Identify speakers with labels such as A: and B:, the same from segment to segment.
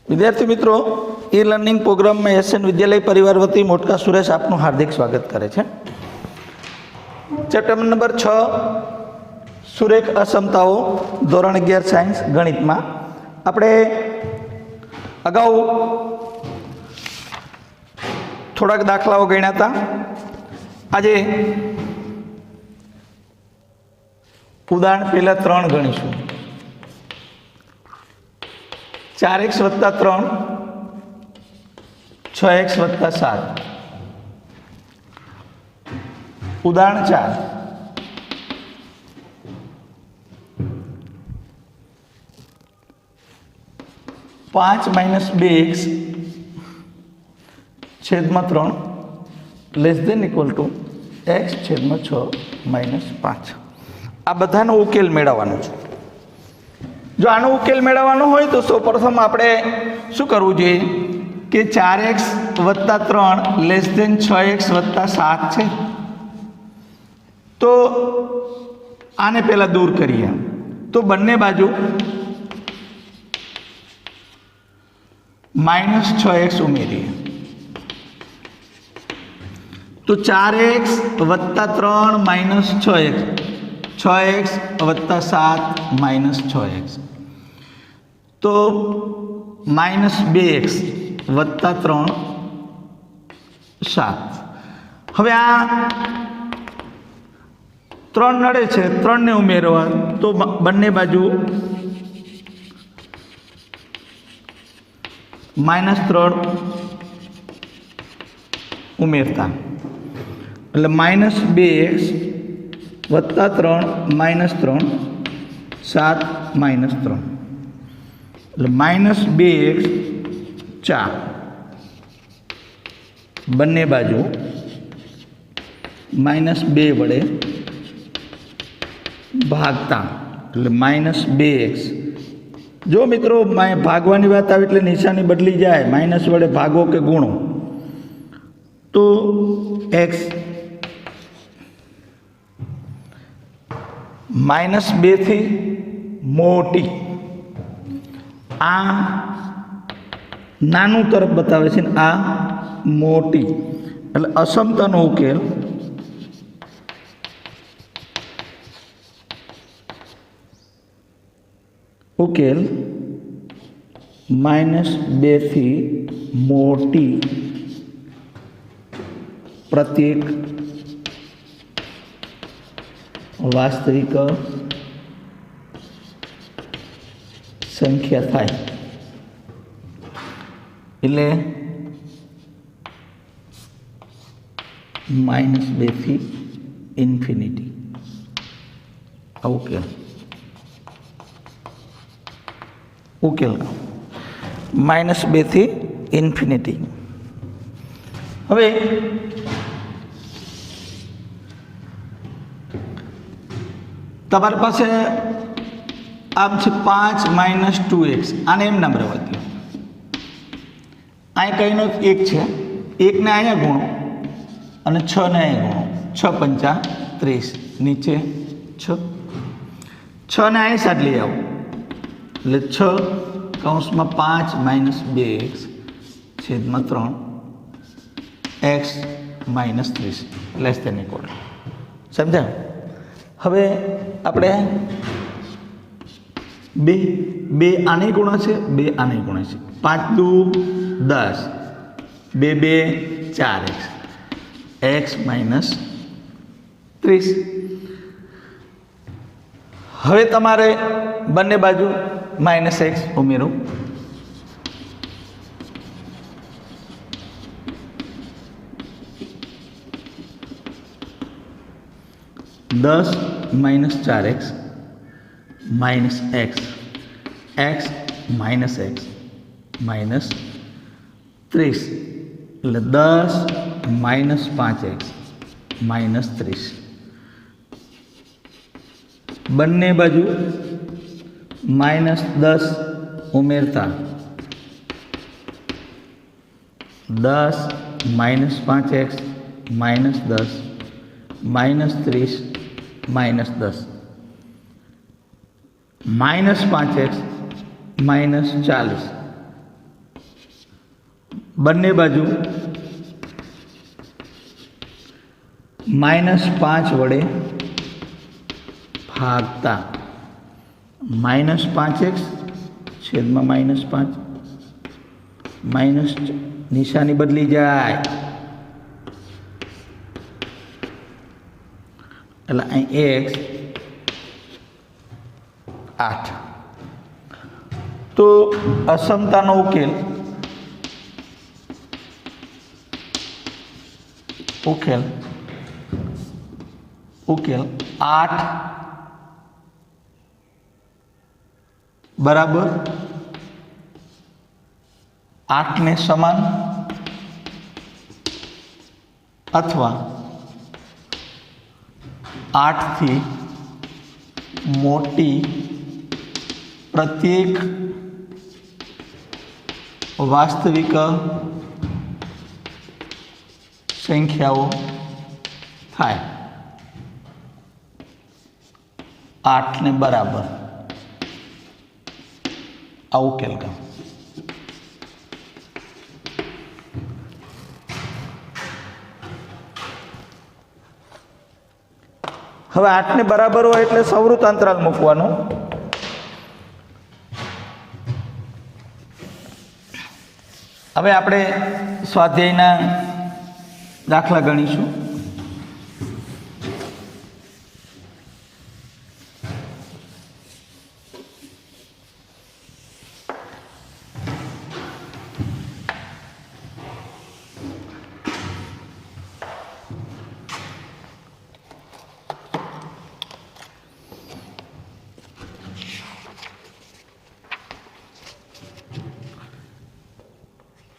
A: विद्यार्थी मित्रों, e learning programme में एसएन विद्यालय परिवार वती मोटका सुरेश आपनु हार्दिक स्वागत करे छे। चैप्टर नंबर 6 सुरेख असमताओ धोरण 11 साइंस गणित में आपणे अगाऊ थोड़ाक दाखलाओ गण्या था। आजे उदाहरण पहला 3 गणीशुं। 4x वत्ता 3 6x वत्ता 7। उदाहरण 4 5 माइनस 2x छेद में 3 less than equal to x छेद में 6 माइनस 5। आ बधानो उकेल मेळवવાનો छे। जो आनो उकेल मेळवવાનો होय तो सौप्रथम आपणे शुं करवुं जोईए कि 4x वत्ता 3 लेस देन 6x वत्ता 7 छे, तो आने पहला दूर करिए तो बंने बाजू माइनस 6x उमेरीए तो 4x वत्ता 3 माइनस 6x 6x वत्ता 7 माइनस 6x तो माइनस 2x वत्ता 3 7। हवे आ 3 नड़े छे, 3 ने उमेरवा तो बंने बाजू माइनस 3 उमेरता એટલે माइनस 2x वत्ता 3 माइनस 3 7 माइनस 3 એટલે माइनस 2x 4 बंने बाजू माइनस 2 वडे भागता એટલે माइनस 2x। जो मित्रों भागवानी बात आवे એટલે निशानी बदली जाए, माइनस वडे भागो के गुणो तो x माइनस 2 थी मोटी आ नानू तरफ बतावे छे, आ मोटी એટલે असमतानो उकेल उकेल माइनस 2 थी मोटी प्रत्येक वास्तविक संख्या थाय એટલે माइनस 2 थी इन्फिनिटी उकेल उकेल माइनस 2 थी इन्फिनिटी। हवे तमारी पासे आम छे 5 माइनस 2x आने एम नाम रहवा दो। अहीं कईनो 1 छे, 1 ने अहींया गुणो अने 6 ने अहीं गुणो, 6 पंचा 30 नीचे 6 6 ने अहीं साथ लई आवो એટલે 6 કૌંસમાં 5 માઇનસ 2x છેદમાં 3 x minus 30 less than equal સમજ્યા। હવે આપણે બે આને ગુણા છે, 2 આને ગુણા છે, 5 દુ 10 2 2 4x x માઇનસ 30। હવે તમારે બંને બાજુ माइनस एक्स उमेरो दस minus 4x minus x x minus x minus 30 એટલે 10 माइनस 5x माइनस 30 બંને બાજુ minus 10 उमेरता 10 minus 5x minus 10 minus 30 minus 10 minus 5x minus 40 બંને બાજુ -5 વડે ભાગતા -5x છેદમાં -5 માઇનસ નિશાની બદલી જાય એટલે અહીં x 8. તો અસમતાનો ઉકેલ 8 બરાબર 8 ને સમાન અથવા 8 થી મોટી પ્રત્યેક વાસ્તવિક સંખ્યાઓ થાય 8 ને બરાબર આ ઉકેલ ગયો. હવે 8 ને બરાબર હોય એટલે સંવૃત અંતરાલ મૂકવાનું. હવે આપણે સ્વાધ્યાયના દાખલા ગણીશું.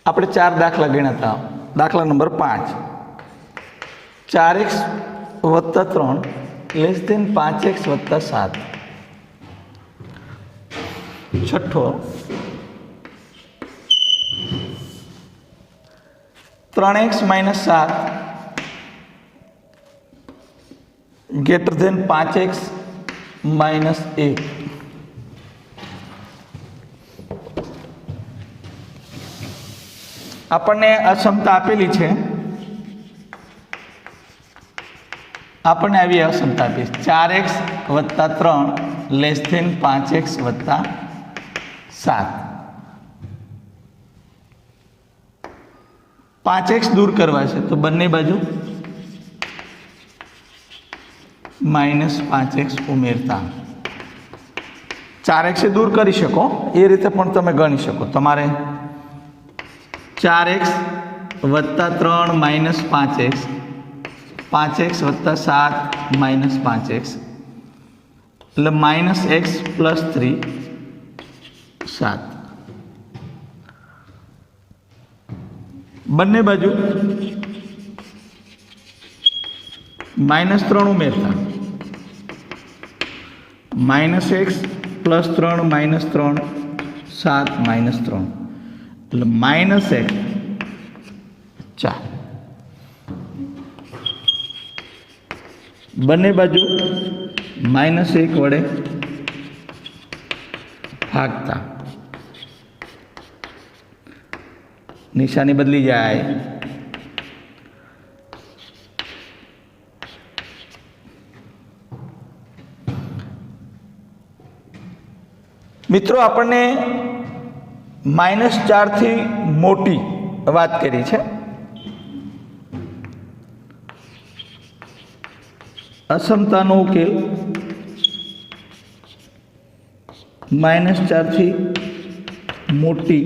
A: આપણે 4 દાખલા ગણ્યા હતા. દાખલા નંબર 5, 4x + 3 < 5x + 7. છઠ્ઠો, 3x - 7 > 5x - 1. આપણને અસમતા આપેલી છે. આપણને આવી અસમતા આપી 4x + 3 < 5x + 7. 5x દૂર કરવા છે તો બંને બાજુ -5x ઉમેરતા 4x દૂર કરી શકો એ રીતે પણ તમે ગણી શકો. તમારે 4x + 3 - 5x 5x + 7 - 5x એટલે -x + 3 7. બંને બાજુ -3 ઉમેરતા -x + 3 - 3 7 -3 એટલે -x 4. બંને બાજુ -1 વડે ભાગતા નિશાની બદલી જાય મિત્રો. આપણને -4 થી મોટી વાત કરી છે. અસમતાનો ઉકેલ -4 થી મોટી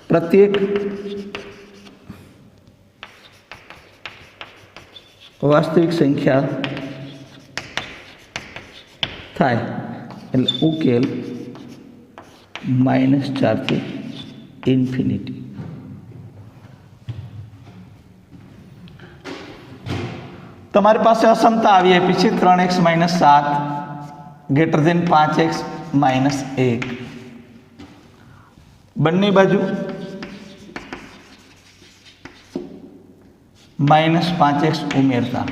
A: પ્રત્યેક વાસ્તવિક સંખ્યા થાય એટલે ઉકેલ -4 થી ઇન્ફિનિટી. તમારી પાસે અસમતા આવી આપી છે 3x - 7 > 5x - 1. બંને બાજુ -5x ઉમેરતા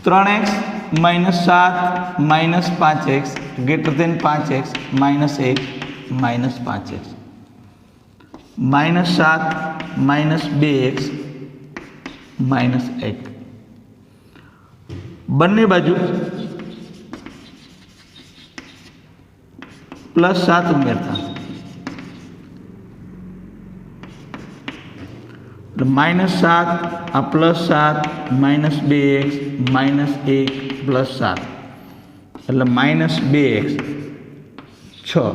A: 3x - 7 - 5x > 5x - 1 minus 5x -7 -2x -1 બંને બાજુ +7 ઉમેરતા એટલે -7 આ +7 -2x -1 +7 એટલે -2x 6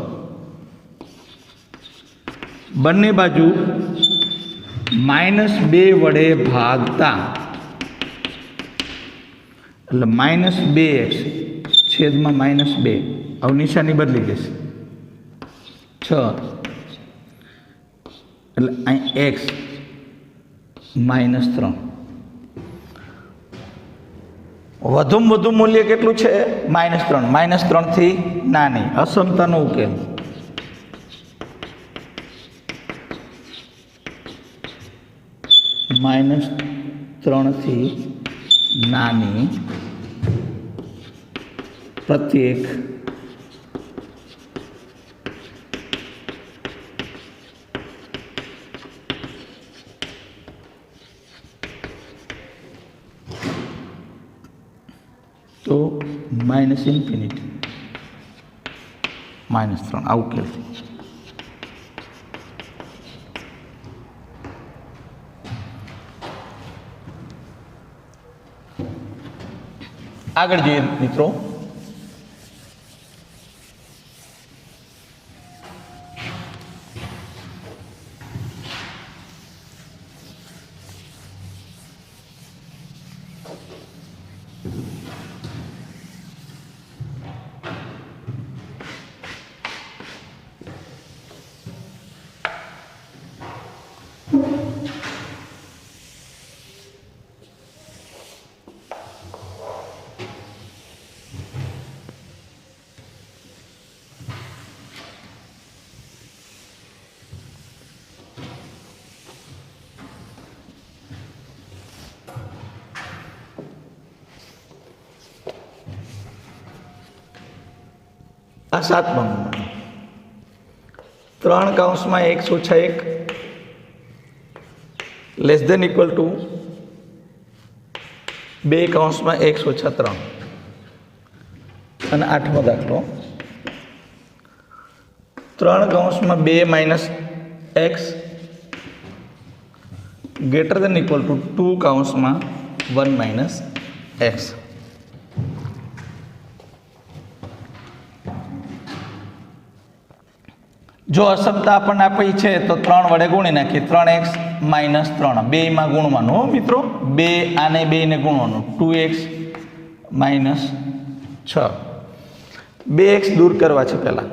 A: બંને બાજુ -2 વડે ભાગતા એટલે -2x છેદમાં -2 હવે નિશાની બદલી જશે 6 એટલે અહીં x -3 વધુમાં વધુ મૂલ્ય કેટલું છે -3 -3 થી નાની અસમતાનો ઉકેલ -3 થી નાની પ્રત્યેક તો -∞ -3 આ ઉકેલ આગળ જોઈએ મિત્રો આ 7મો નંબર 3 કૌંસમાં x - 1 less than equal to 2 કૌંસમાં x - 3 અને 8મો દાખલો 3 કૌંસમાં 2 - x greater than equal to 2 કૌંસમાં 1 - x જો અસમતા આપણને આપી છે તો 3 વડે ગુણી નાખીએ 3x - 3 બેયમાં ગુણવાનું હો મિત્રો 2 આને 2 ને ગુણવાનું 2x - 6 2x દૂર કરવા છે પહેલા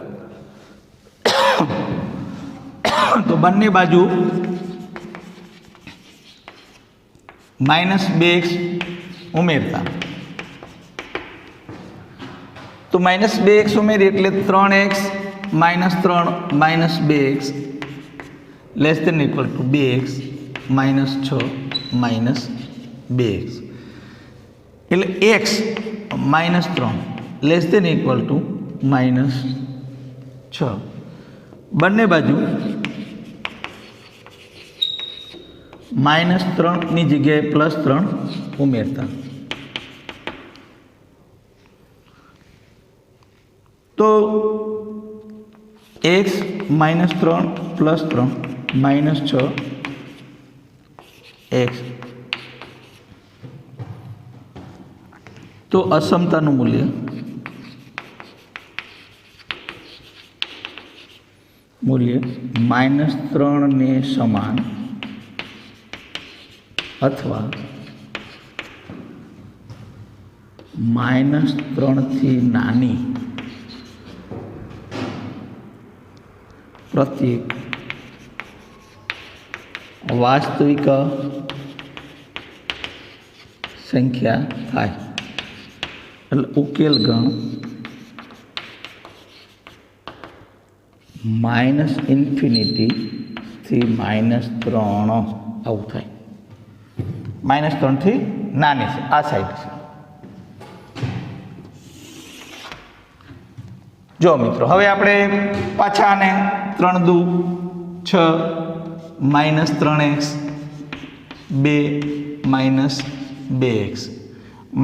A: તો બંને બાજુ -2x ઉમેરતા તો -2x ઉમેરી એટલે 3x -3 -2x less than equal two 2x -6 -2x એટલે x -3 less than equal to -6 બંને બાજુ -3 ની જગ્યાએ +3 ઉમેરતા તો x -3 +3 -6x તો અસમતાનું મૂલ્ય -3 ને સમાન અથવા -3 થી નાની પ્રત્યેક વાસ્તવિક સંખ્યા થાય એટલે ઉકેલ ગણ -∞ થી -3 આવું થાય -3 થી નાની છે આ સાઈડ છે જો મિત્રો હવે આપણે પાછા આને 3 દુ 6 minus 3x 2 minus 2x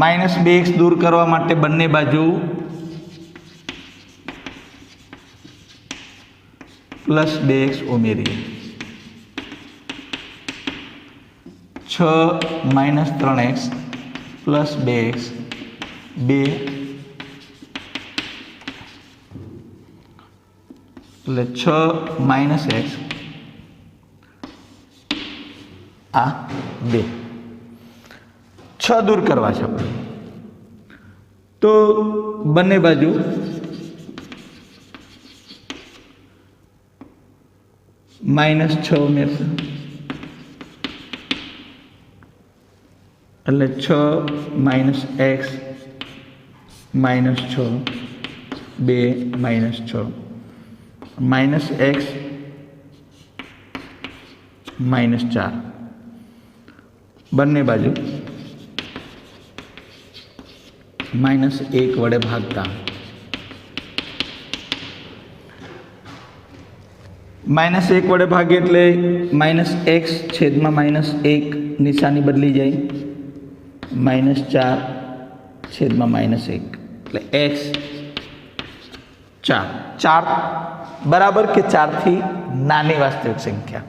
A: minus 2x દૂર કરવા માટે બંને બાજુ પ્લસ 2x ઉમેરીએ 6 માઇનસ 3x પ્લસ 2x 2 એટલે 6 માઇનસ x આ 2 6 દૂર કરવા છે આપણે તો બંને બાજુ માઇનસ 6 ઉમેરશે એટલે 6 minus x minus 6 2 minus 6 minus x minus 4 બંને બાજુ માઇનસ 1 વડે ભાગતા માઇનસ 1 વડે ભાગે એટલે માઇનસ x છેદમાં માઇનસ 1 નિશાની બદલી જાય માઇનસ 4 છેદમાં માઇનસ 1 એટલે x 4 બરાબર કે 4 થી નાની વાસ્તવિક સંખ્યા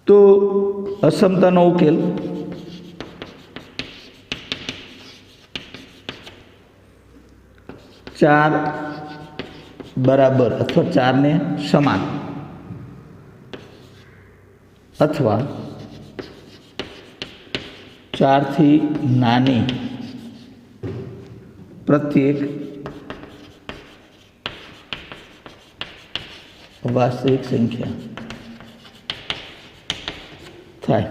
A: તો અસમતાનો ઉકેલ ચાર બરાબર અથવા 4 ને સમાન અથવા 4 થી નાની પ્રત્યેક વાસ્તવિક સંખ્યા થાય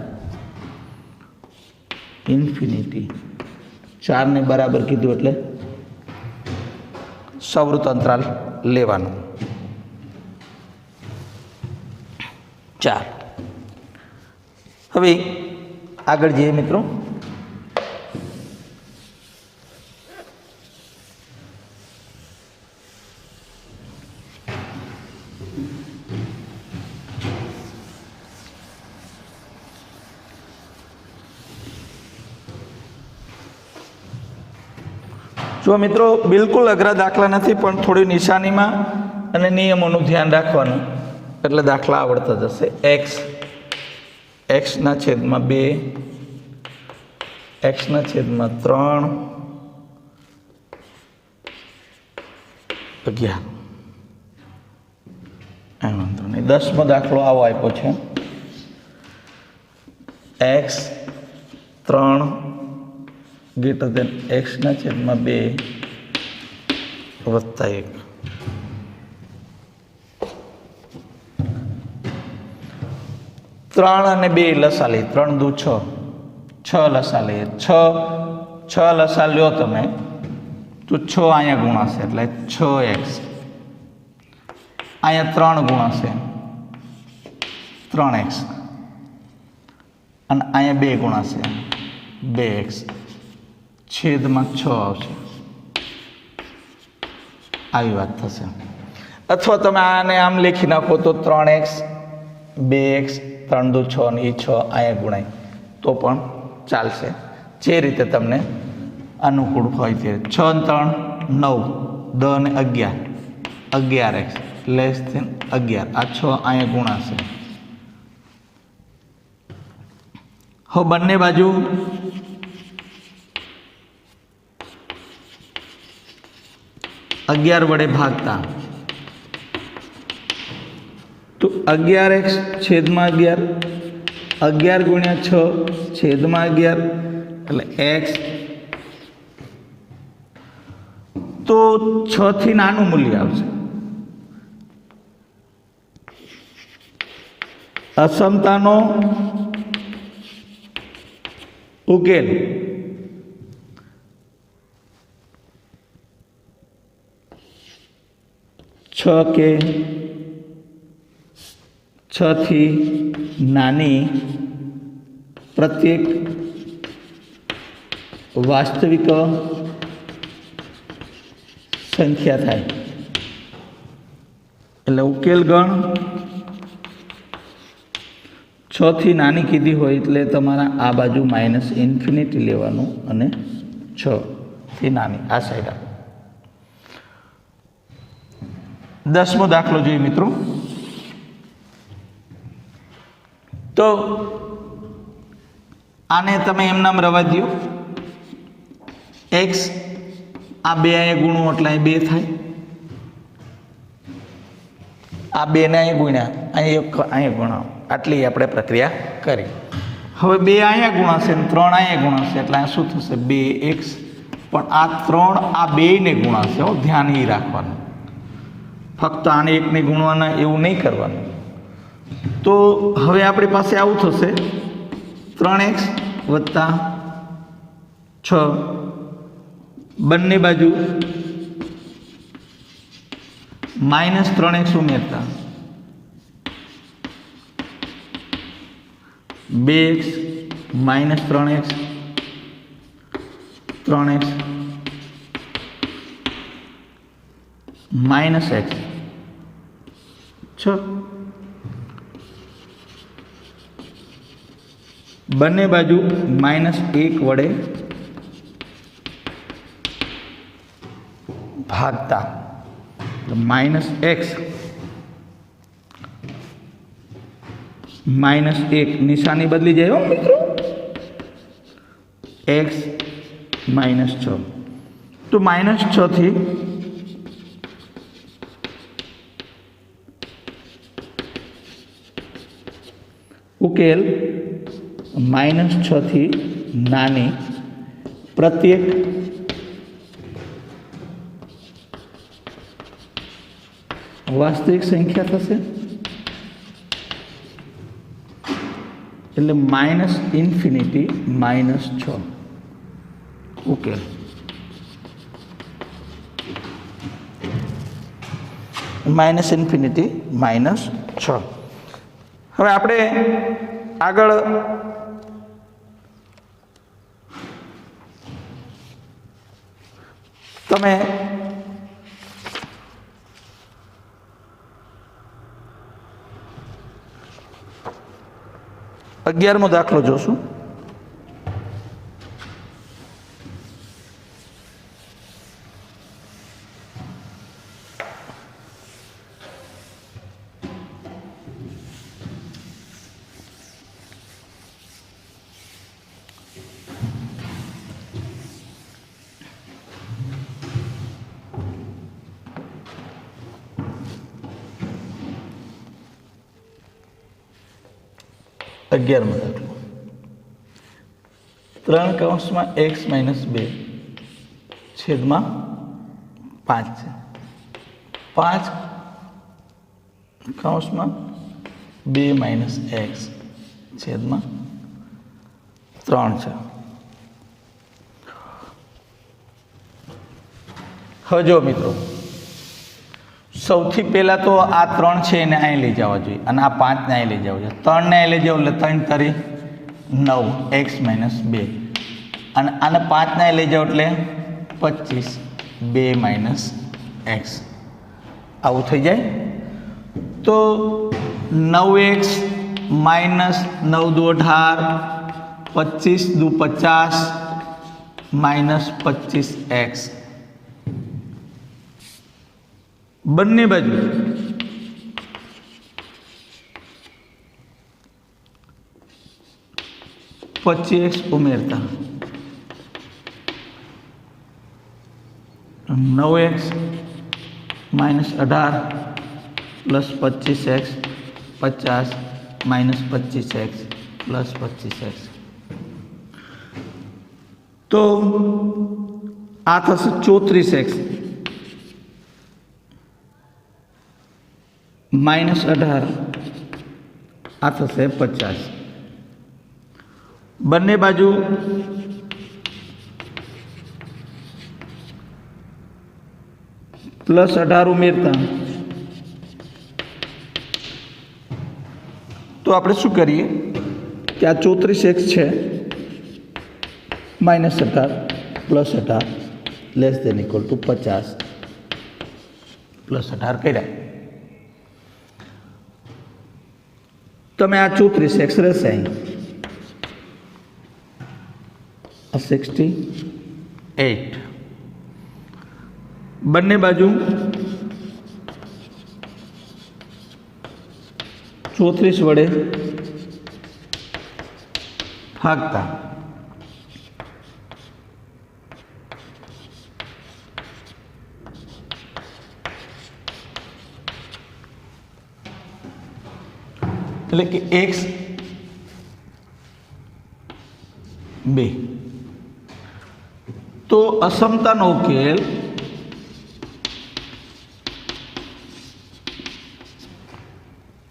A: ઇન્ફિનિટી 4 ને બરાબર કીધું એટલે સવૃત અંતરાલ લેવાનું 4 હવે આગળ જઈએ મિત્રો જો મિત્રો બિલકુલ અઘરા દાખલા નથી પણ થોડી નિશાનીમાં અને નિયમોનું ધ્યાન રાખવાનું એટલે દાખલા આવડતા જશે એક્સના છેદમાં 2 એક્સના છેદમાં 3 11 વાંધો નહીં 10મો દાખલો આવો આપ્યો છે એક્સ 3 ગ્રેટર દેન એક્સના છેદમાં 2 વત્તા 1 3 અને 2 લસા લઈએ 3 દુ 6 6 લસા લઈએ 6 લસા લ્યો તમે તો 6 અહીંયા ગુણાશે એટલે 6x અહીંયા 3 ગુણાશે 3x અને અહીંયા 2 ગુણાશે 2x છેદમાં 6 આવશે આવી વાત થશે અથવા તમે આને આમ લખી નાખો તો 3x 2x 3 દુ 6 ને 6 અહીંયા ગુણાય તો પણ ચાલશે જે રીતે તમને અનુકૂળ હોય તે 6 ને 3 9 10 ને 11 11x લેસ ધેન 11 આ 6 અહીંયા ગુણાશે હવે બંને બાજુ અગિયાર વડે ભાગતા તો 11x છેદમાં 11 11 ગુણ્યા 6 છેદમાં 11 એટલે x તો 6 થી નાનું મૂલ્ય આવશે અસમતાનો ઉકેલ કે 6 થી નાની પ્રત્યેક વાસ્તવિક સંખ્યા થાય. એટલે ઉકેલ ગણ 6 થી નાની કીધી હોય એટલે તમારા આ બાજુ -ઇન્ફિનિટી લેવાનું અને 6 થી નાની આ સાઈડ આપો. 10મો દાખલો જોઈએ મિત્રો. તો આને તમે એમ નામ રવા દો. x આ 2 અહીંયા ગુણો એટલે અહીં 2 થાય. આ 2 ને અહીં ગુણ્યા અહીંયા ગુણાવો. આટલી આપણે પ્રક્રિયા કરી. હવે 2 અહીંયા ગુણાશે અને 3 અહીંયા ગુણાશે એટલે આ શું થશે 2x. પણ આ 3 આ 2 ને ગુણાશે. ધ્યાન એ રાખવાનું, ફક્ત આને 1 ને ગુણવાના એવું નહીં કરવાનું. તો હવે આપણી પાસે આવું થશે 3x વત્તા 6 બંને બાજુ -3x ઉમેરતા 2x -3x 3x -x 6 બંને બાજુ -1 વડે ભાગતા -x -1 નિશાની બદલી જાય હો મિત્રો. x -6 તો -6 થી ઉકેલ -6 થી નાની પ્રત્યેક વાસ્તવિક સંખ્યા થશે. એટલે -ઇન્ફિનિટી -6 ઉકેલ. -ઇન્ફિનિટી -6. હવે આપણે આગળ તમે 11મો દાખલો જોશું. અગિયારમો દાખલો. 3 x - 2 છેદમાં 5 છે. 5 2 - x છેદમાં 3 છે. હવે જો મિત્રો, સૌથી પહેલાં તો આ 3 છે એને અહીં લઈ જવા જોઈએ અને આ 5 ને અહીં લઈ જવા જોઈએ. 3 ને અહીં લઈ જાવ એટલે 3 તારી 9 x - 2 અને આને 5 ને અહીં લઈ જાવ એટલે 25 2 - x આવું થઈ જાય. તો 9x - 9 દુ 18 25 દુ 50 -25x બંને બાજુ x ઉમેરતા 9x - 18 + 25x 50 -25x + 25x. તો આ થશે 34x -18 આ થશે 50. બંને બાજુ +18 ઉમેરતા તો આપણે શું કરીએ કે આ 34x છે -18 + 18 <= 50 +18 કર્યા. તમે આ 34x રહેશે અહીં, આ 68. બંને બાજુ 34 વડે ભાગતા એટલે કે x 2. તો અસમતાનો ઉકેલ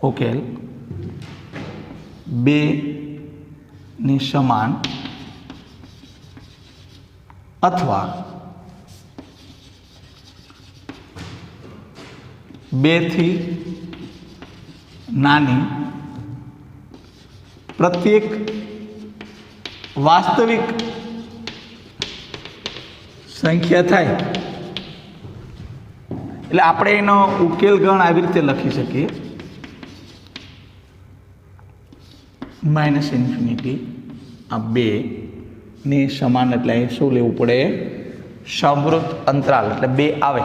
A: ઉકેલ 2 ની સમાન અથવા 2 થી નાની પ્રત્યેક વાસ્તવિક સંખ્યા થાય. એટલે આપણે એનો ઉકેલ ગણ આવી રીતે લખી શકીએ, -∞ આ 2 ની સમાન. એટલે શું લેવું પડે? સમૃદ્ધ અંતરાલ. એટલે 2 આવે,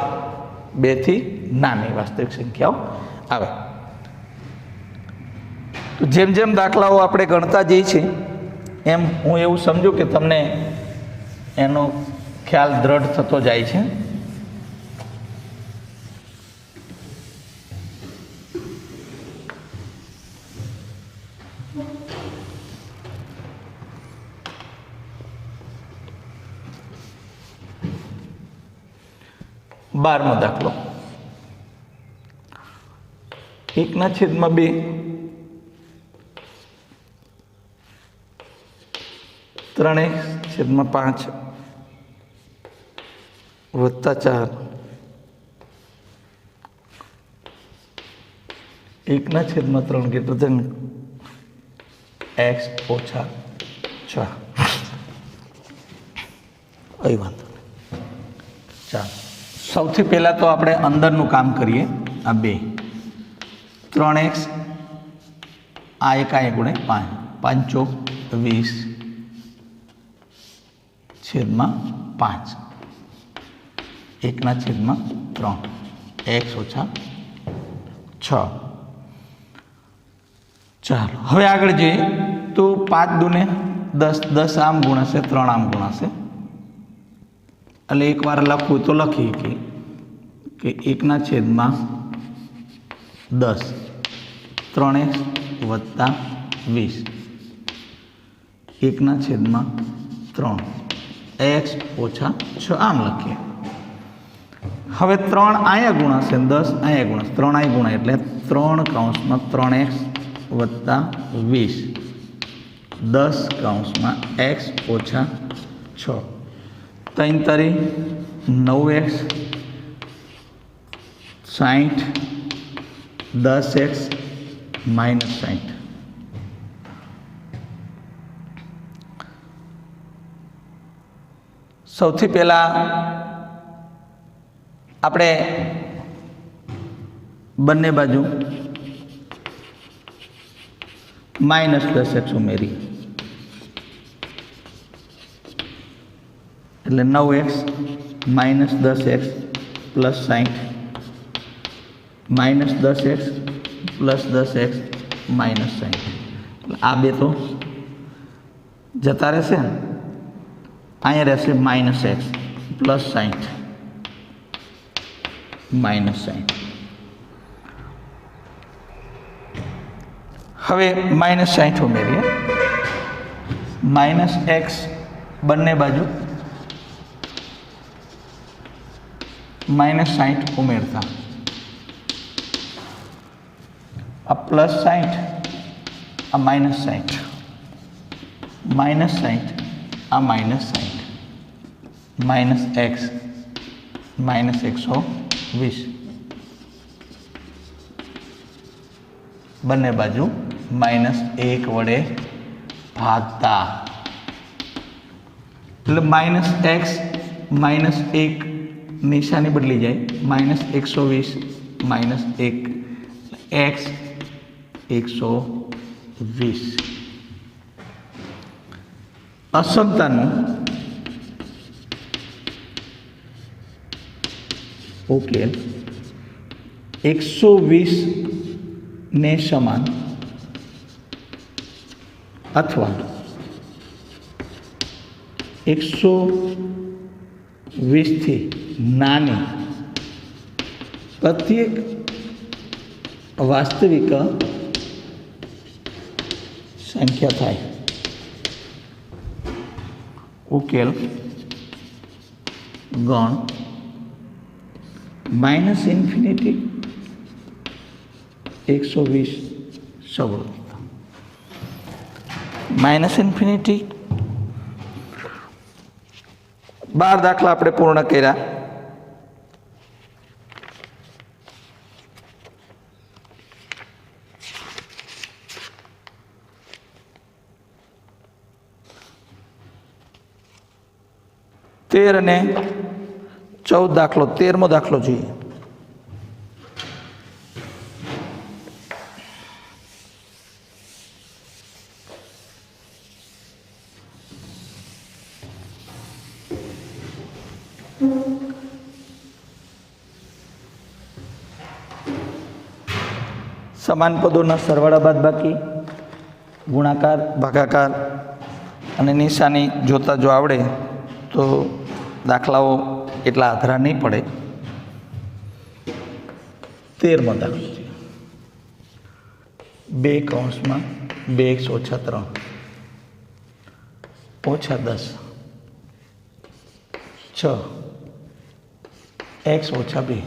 A: 2 થી નાની વાસ્તવિક સંખ્યાઓ આવે. તો જેમ જેમ દાખલાઓ આપણે ગણતા જઈએ છીએ એમ હું એવું સમજુ કે તમને એનો ખ્યાલ દ્રઢ થતો જાય છે. બારમો દાખલો, 1/2 3x/5 વત્તા 4 1/3 કેટલું થાય? x ઓછા 6. અહીં વાંધો નહીં. ચાલો સૌથી પહેલાં તો આપણે અંદરનું કામ કરીએ. આ 2 3x આ 1 ગુણે 5 5 ચોક 20/5 1/3 x ઓછા 6. ચાલો હવે આગળ જઈએ તો 5 દૂને 10 10 આમ ગુણાશે 3 આમ ગુણાશે. એટલે એકવાર લખવું તો લખીએ કે 1/10 3x વત્તા 20 1/3 x ઓછા 6 આમ લખીએ. હવે 3 અહીંયા ગુણાશે 10 અહીંયા ગુણાશે 3 અહીં ગુણાય એટલે 3/3x વત્તા 20 10/x ઓછા 6 3 તારી 9x 60 10x -60. સૌથી પહેલાં આપણે બંને બાજુ -10x ઉમેરી એટલે 9x -10x +60 -10x +10x -60. આ બે તો જતા રહેશે ને, અહીંયા રહેશે -x +60 -60. હવે -60 ઉમેરીએ. -x બંને બાજુ -60 ઉમેરતા આ +60 આ -60 -60 આ -60 -x -120 બંને બાજુ -1 વડે ભાગતા એટલે -x -1 નિશાની બદલી જાય, -120 -1 x 120. અસમતાનું ઉકેલ 120 ને સમાન અથવા 120 થી નાની પ્રત્યેક વાસ્તવિક સંખ્યા થાય. ઉકેલ ગણ -ઇન્ફિનિટી 120 સવૃત્ત -ઇન્ફિનિટી 12 દાખલા આપણે પૂર્ણ કર્યા. તેર અને 14 દાખલો, 13મો દાખલો જોઈએ. સમાન પદોના સરવાળા બાદબાકી, ગુણાકાર, ભાગાકાર અને નિશાની જોતા જો આવડે તો દાખલાઓ એટલા અઘરા નહીં પડે. 13મો દાખલો છે. 2(2x - 3 - 10 6x - 2.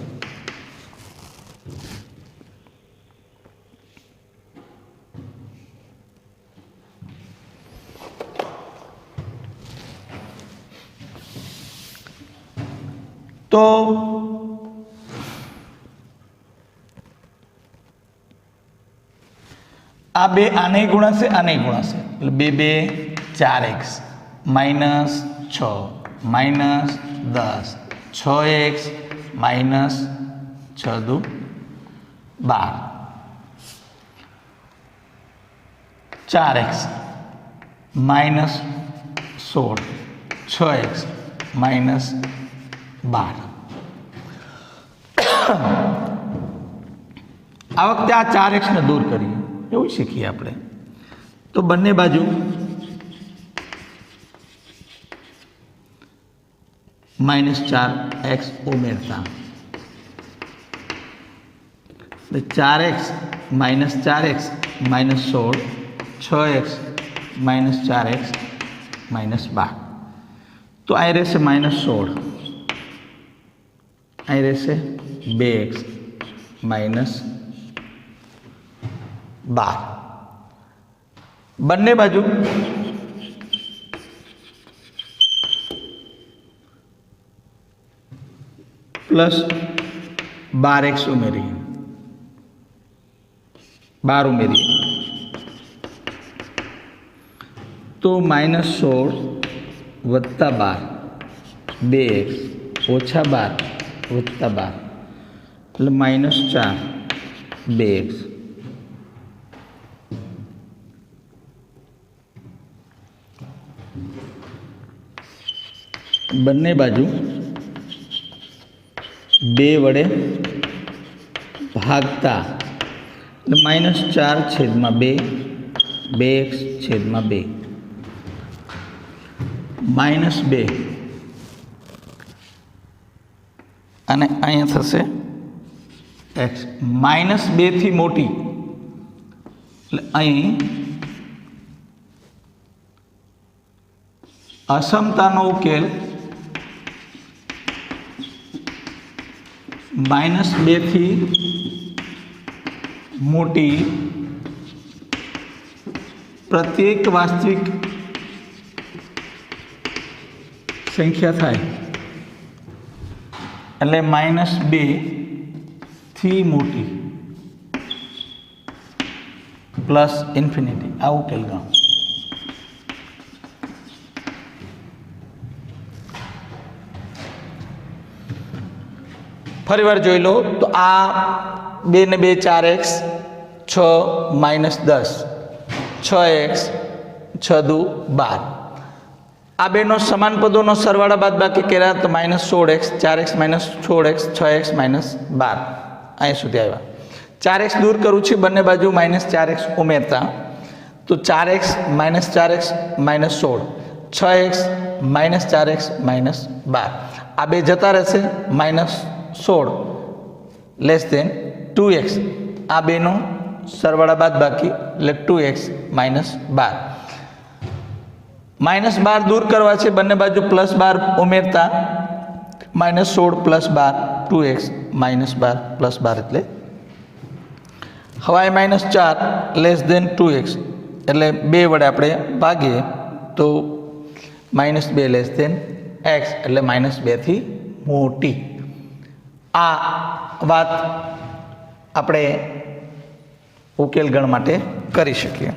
A: તો આ બે આને ગુણાશે, આને ગુણાશે, એટલે 2 2 4x -6 -10 6x -6 દુ 12 4x -16 6x -12. આ વખતે આ 4x ને દૂર કરીએ એવું શીખીએ આપણે. તો બંને બાજુ -4x ઉમેરતા 4x -4x -16 6x -4x -12. તો અહીં રહેશે -16, અહીં રહેશે 2x -12. બંને બાજુ +12x ઉમેરીએ, 12 ઉમેરીએ તો -16 + 12 2x - 12 + 12 એટલે -4 2x. બંને બાજુ 2 વડે ભાગતા એટલે -4/2 2x/2 -2 અને અહીંયા થશે x. -2 થી મોટી એટલે અહીં અસમતાનો ઉકેલ -2 થી મોટી પ્રત્યેક વાસ્તવિક સંખ્યા થાય એટલે -2 થી મોટી +∞ આ ઉકેલ ગણો. ફરીવાર જોઈ લો તો આ 2 ને 2 4x 6 માઇનસ 10 6x 6 દુ 12 આ બેનો સમાન પદોનો સરવાળા બાદ બાકી કર્યા તો minus 16x 4x minus 16x 6x minus 12 અહીં સુધી આવ્યા 4x દૂર કરું છું બંને બાજુ માઇનસ 4x ઉમેરતા તો 4x minus 16 6x minus 4x minus 12 આ બે જતા રહેશે માઇનસ 16 લેસ દેન 2x આ બેનો સરવાળા બાદ બાકી એટલે 2x માઇનસ 12 માઇનસ 12 દૂર કરવા છે બંને બાજુ પ્લસ 12 ઉમેરતા minus 16 plus 12 2x minus 12 plus 12 એટલે હવે માઇનસ 4 લેસ દેન 2x એટલે 2 વડે આપણે ભાગીએ તો માઇનસ 2 લેસ દેન x એટલે માઇનસ 2 થી મોટી આ વાત આપણે ઉકેલ ગણ માટે કરી શકીએ.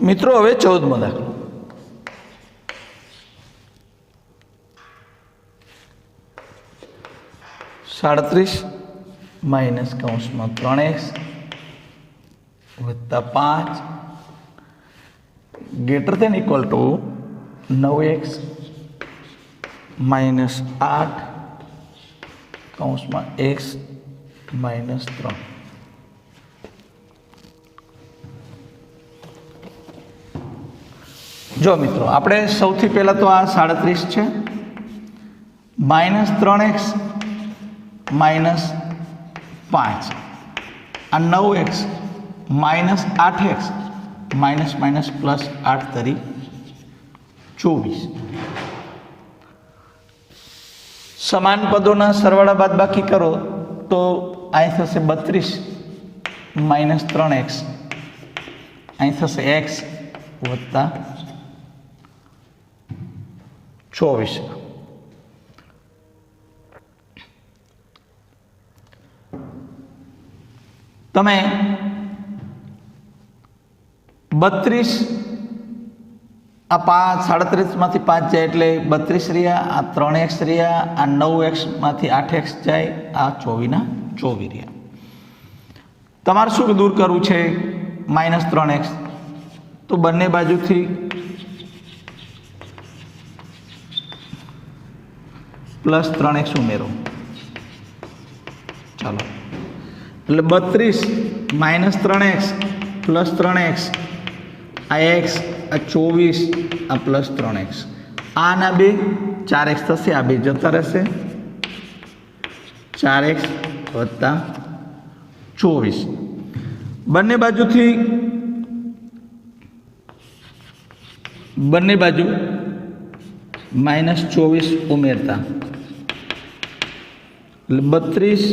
A: મિત્રો હવે 14મો દાખલો. 37 માઇનસ કૌંસમાં 3x વત્તા 5 greater than equal to 9x minus 8 કૌંસમાં x માઇનસ 3. જો મિત્રો આપણે સૌથી પહેલાં તો આ 37 છે માઇનસ 3x માઇનસ 5 આ 9x minus 8x minus minus plus 8 તરી 24 સમાન પદોના સરવાળા બાદ બાકી કરો તો અહીં થશે 32 માઇનસ 3x અહીં થશે x વત્તા 24. તમે 32 આ 37 માંથી 5 જાય એટલે 32 રહ્યા આ 3x રહ્યા આ 9x માંથી 8x જાય આ 24 ના 24 રહ્યા. તમારે શું દૂર કરવું છે માઇનસ 3x તો બંને બાજુથી પ્લસ 3x ઉમેરો. ચાલો એટલે 32 માઇનસ 3x પ્લસ 3x આ x આ 24 આ પ્લસ 3x આના બે 4x થશે આ બે જતા રહેશે 4x વત્તા 24 બંને બાજુ માઇનસ 24 ઉમેરતા એટલે 32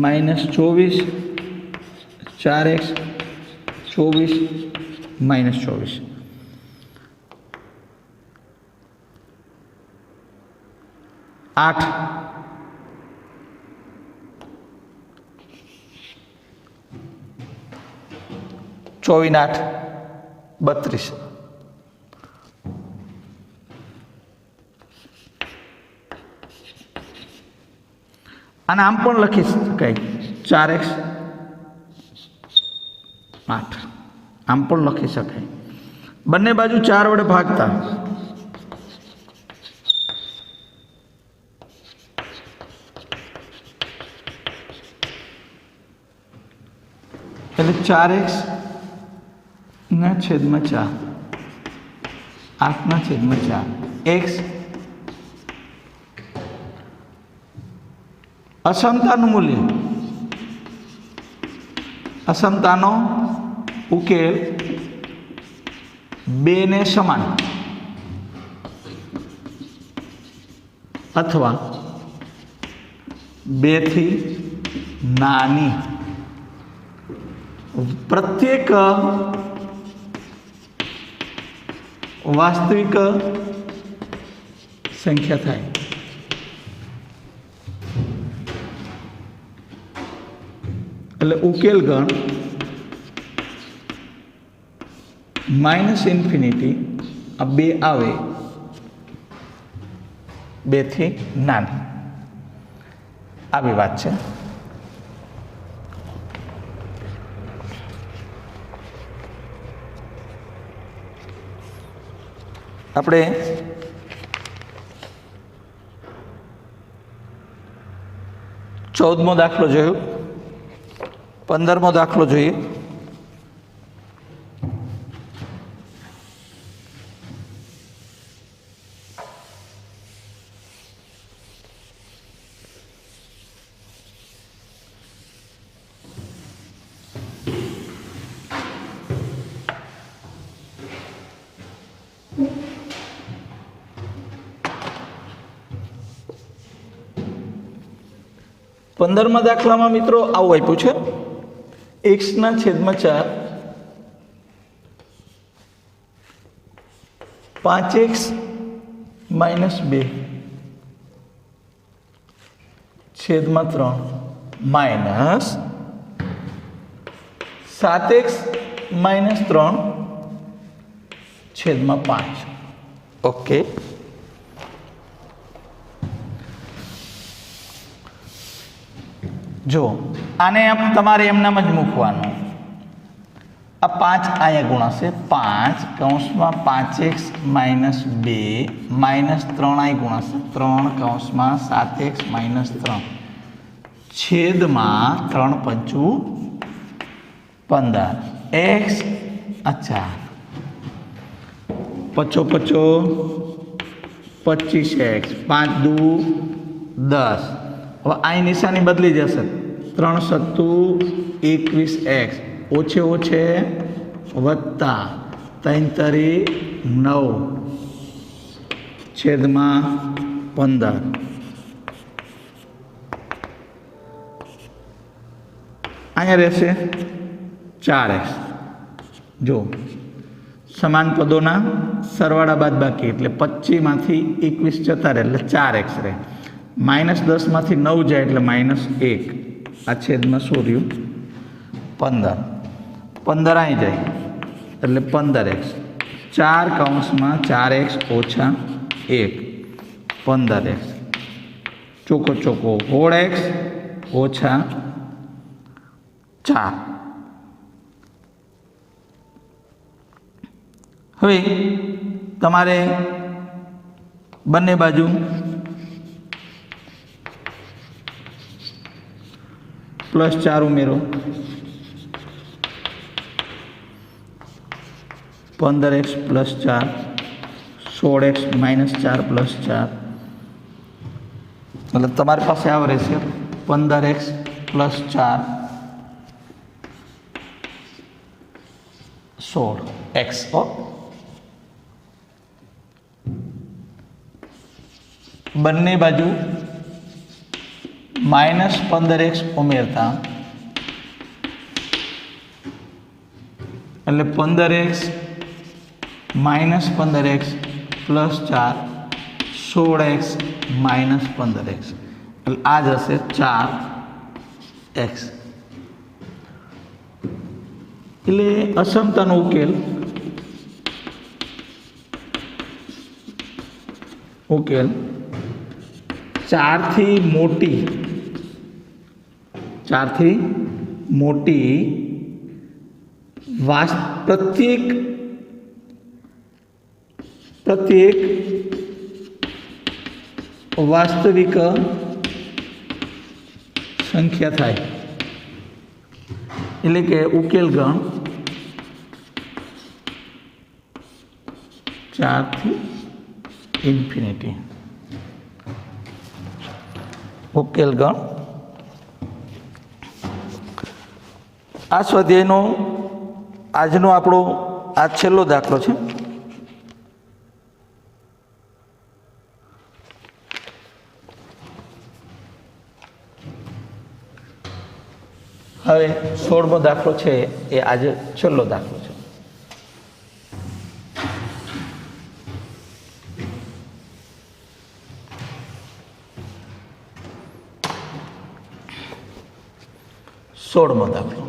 A: માઇનસ 24 4x 24 માઇનસ 24 8 24 8 32 અને આમ પણ લખી શકાય 4x 8 આમ પણ લખી શકાય બંને બાજુ 4 વડે ભાગતા એટલે 4x ના છેદમાં 4 8 ના છેદમાં 4 x અસમતાનું મૂલ્ય અસમતાનો ઉકેલ 2 ને સમાન अथवा 2 થી નાની प्रत्येक वास्तविक संख्या थाय। એટલે ઉકેલ ગણ -ઇન્ફિનિટી આ 2 આવે 2 થી નાની આવી વાત છે। આપણે 14મો દાખલો જોયો। 15મો દાખલો જોઈએ। पंदरमा दाखला में मित्रों आव आप्यु छे एक्स ना छेद में 4 5x - 2 छेद में 3 माइनस 7x - 3 छेद में 5। ओके जो आने तमारे एमनाम ज मूकवानुं। आ 5 आया गुणाशे 5 कौंस में 5x - 2 -3 आई गुणाशे 3 कौंस में 7x - 3 छेद में 3 पंचू 15 x 4 पचो पचो 25x 5 2 10। હવે આ નિશાની બદલી જશે 3 સત્તુ 21x ઓછે ઓછે વત્તા 3 તરી 9 છેદમાં 15 અહીંયા રહેશે 4x। જો સમાન પદોના સરવાળા બાદ બાકી એટલે 25 માંથી 21 જતા રહે એટલે 4x રહે। -10 में 9 जाए એટલે -1 आ छेद में शू रह्यु 15 15 आई जाए એટલે 15x 4 कौंस में 4x - 1 15x choco choco whole x - 4। हवे तमारे बने बाजू +4 उमेरो 15x + 4 16x - 4 + 4 मतलब तमारे पास आव रहेशे 15x + 4 16x बन्ने बाजू -15x उमेरता એટલે 15x - 15x + 4 16x - 15x એટલે આ જશે 4x। એટલે અસમતાનો ઉકેલ 4 થી मोटी प्रत्येक वास्तविक संख्या थाय એટલે કે ઉકેલ ગણ 4 થી ઇન્ફિનિટી ઉકેલ ગણ। आ स्वाध्यायનો આજનો આપણો આ છેલ્લો દાખલો છે। હવે 16મો દાખલો છે એ આજે છેલ્લો દાખલો છે. સોળમો દાખલો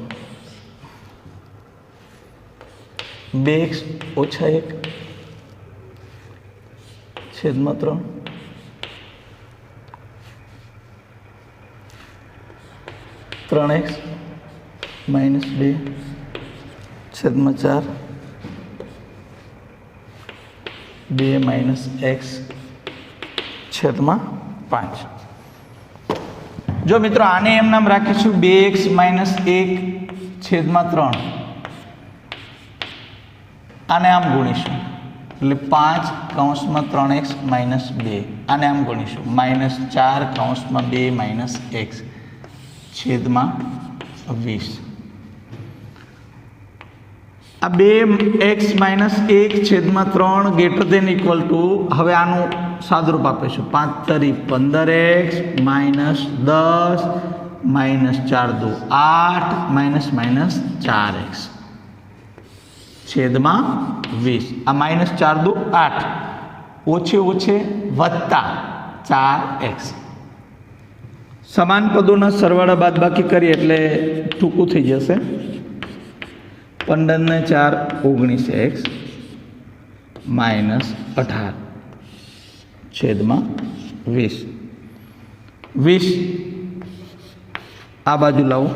A: 2x ઓછા 1 છેદમાં 3 3x માઇનસ 2 છેદમાં 4 2 માઇનસ x છેદમાં 5. જો મિત્રો આને એમ નામ રાખીશું 2x માઇનસ 1 છેદમાં 3, આને આમ ગુણીશું એટલે 5 કૌંસમાં 3x માઇનસ 2, આને આમ ગુણીશું માઇનસ 4 કૌંસમાં 2 માઇનસ x છેદમાં 20. આ 2x માઇનસ 1 છેદમાં 3 ગ્રેટર દેન ઇક્વલ ટુ, હવે આનું સાદુરૂપ આપીશું 5 તરી 15x માઇનસ 10 માઇનસ 4 દુ 8 માઇનસ માઇનસ 4x છેદમાં 20. આ માઇનસ 4 દુ 8 ઓછે ઓછે વત્તા 4x. સમાન પદોના સરવાળા બાદબાકી કરીએ એટલે ટૂંકું થઈ જશે. 15 ને 4 19x માઇનસ 18 છેદમાં 20. 20 આ બાજુ લાવો.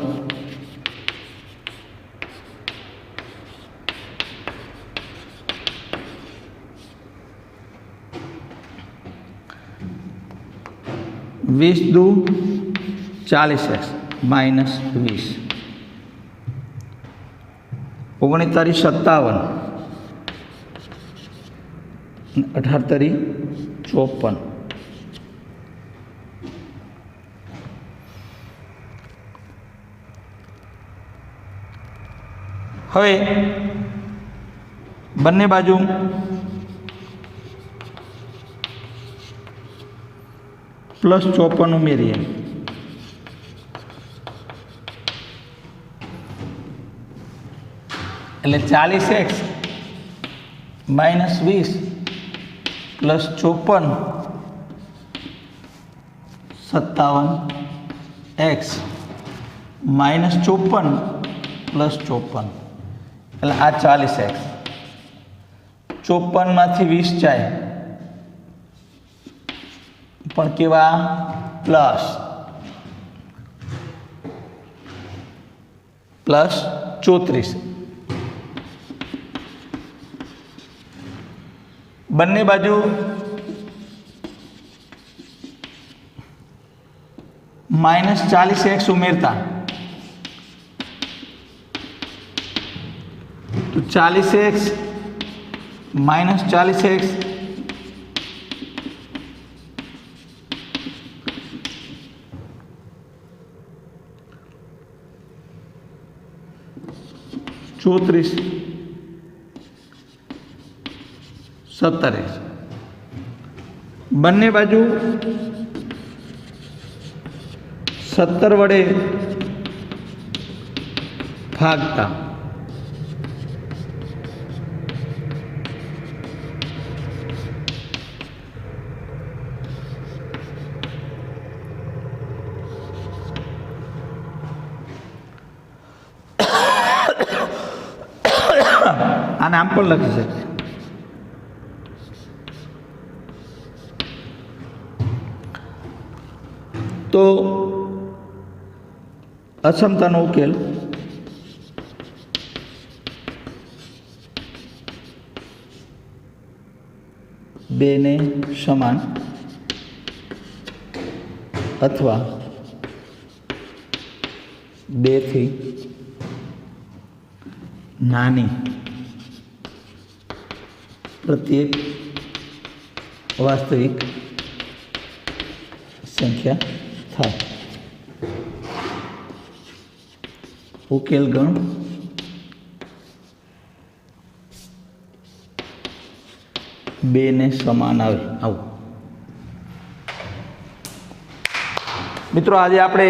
A: વીસ દુ 40x માઇનસ 20. 19 તારી 57, 18 તારી 54. હવે બંને બાજુ પ્લસ 54 ઉમેરીએ એટલે 40x minus 20 plus 54 57x minus 54 plus 54 એટલે આ 40x. 54માંથી 20 જાય પણ કેવા પ્લસ 34. બંને બાજુ માઇનસ 40x ઉમેરતા તો 40x માઇનસ 40x ચોત્રીસ 17x. બંને બાજુ 17 વડે ભાગતા આને આમ પણ લખી શકીએ. તો અસમતાનો ઉકેલ બેને સમાન અથવા બેથી નાની પ્રત્યેક વાસ્તવિક સંખ્યા થાય. ઉકેલ ગણ બેને સમાન આવે. આવું મિત્રો આજે આપણે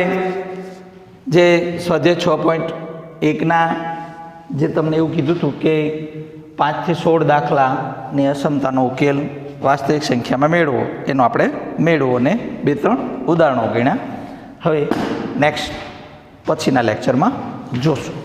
A: જે સ્વાધ્યાય 6.1ના જે તમને એવું કીધું હતું કે 5 થી 16 દાખલાની અસમતાનો ઉકેલ વાસ્તવિક સંખ્યામાં મેળવો, એનો આપણે મેળવો અને 2-3 ઉદાહરણો ગણ્યા. હવે નેક્સ્ટ પછીના લેક્ચરમાં જોશું.